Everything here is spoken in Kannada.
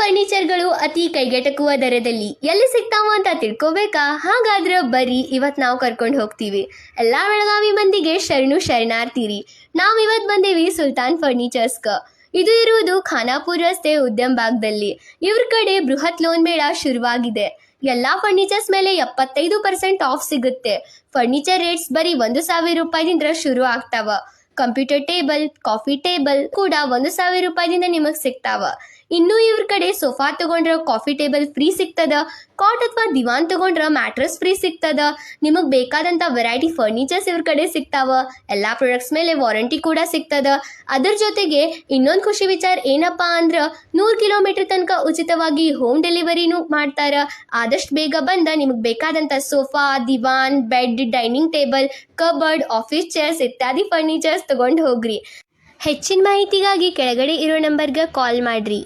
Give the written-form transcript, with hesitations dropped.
ಫರ್ನಿಚರ್ಗಳು ಅತಿ ಕೈಗೆಟಕುವ ದರದಲ್ಲಿ ಎಲ್ಲಿ ಸಿಗ್ತಾವ ಅಂತ ತಿಳ್ಕೊಬೇಕಾ? ಹಾಗಾದ್ರೆ ಬರ್ರಿ ಇವತ್ತು ನಾವು ಕರ್ಕೊಂಡು ಹೋಗ್ತೀವಿ. ಎಲ್ಲ ಬೆಳಗಾವಿ ಮಂದಿಗೆ ಶರಣಾರ್ಥಿರಿ. ನಾವು ಇವತ್ತು ಬಂದೇವಿ ಸುಲ್ತಾನ್ ಫರ್ನಿಚರ್ಸ್ಗ. ಇದು ಇರುವುದು ಖಾನಾಪುರ ರಸ್ತೆ ಉದ್ಯಮ ಭಾಗದಲ್ಲಿ. ಇವ್ರ ಕಡೆ ಬೃಹತ್ ಲೋನ್ ಮೇಳ ಶುರುವಾಗಿದೆ. ಎಲ್ಲಾ ಫರ್ನಿಚರ್ಸ್ ಮೇಲೆ 75% ಆಫ್ ಸಿಗುತ್ತೆ. ಫರ್ನಿಚರ್ ರೇಟ್ಸ್ ಬರೀ 1,000 ರೂಪಾಯಿದಿಂದ ಶುರು ಆಗ್ತಾವ. ಕಂಪ್ಯೂಟರ್ ಟೇಬಲ್, ಕಾಫಿ ಟೇಬಲ್ ಕೂಡ 1,000 ರೂಪಾಯಿದಿಂದ ನಿಮಗೆ ಸಿಗ್ತಾವ. ಇನ್ನು ಇವ್ರ ಕಡೆ ಸೋಫಾ ತಗೊಂಡ್ರ ಕಾಫಿ ಟೇಬಲ್ ಫ್ರೀ ಸಿಗ್ತದ. ಕಾಟ್ ಅಥವಾ ದಿವಾನ್ ತಗೊಂಡ್ರ ಮ್ಯಾಟ್ರಸ್ ಫ್ರೀ ಸಿಗ್ತದ. ನಿಮಗೆ ಬೇಕಾದಂಥ ವೆರೈಟಿ ಫರ್ನಿಚರ್ಸ್ ಇವ್ರ ಕಡೆ ಸಿಗ್ತಾವ. ಎಲ್ಲ ಪ್ರಾಡಕ್ಟ್ಸ್ ಮೇಲೆ ವಾರಂಟಿ ಕೂಡ ಸಿಗ್ತದ. ಅದ್ರ ಜೊತೆಗೆ ಇನ್ನೊಂದು ಖುಷಿ ವಿಚಾರ ಏನಪ್ಪಾ ಅಂದ್ರೆ 100 ಕಿಲೋಮೀಟರ್ ತನಕ ಉಚಿತವಾಗಿ ಹೋಮ್ ಡೆಲಿವರಿನೂ ಮಾಡ್ತಾರ. ಆದಷ್ಟು ಬೇಗ ಬಂದ ನಿಮಗೆ ಬೇಕಾದಂಥ sofa, divan, bed, dining table, cupboard, office chairs ಇತ್ಯಾದಿ ಫರ್ನಿಚರ್ಸ್ ತಗೊಂಡು ಹೋಗ್ರಿ. ಹೆಚ್ಚಿನ ಮಾಹಿತಿಗಾಗಿ ಕೆಳಗಡೆ ಇರೋ ನಂಬರ್ಗೆ ಕಾಲ್ ಮಾಡ್ರಿ.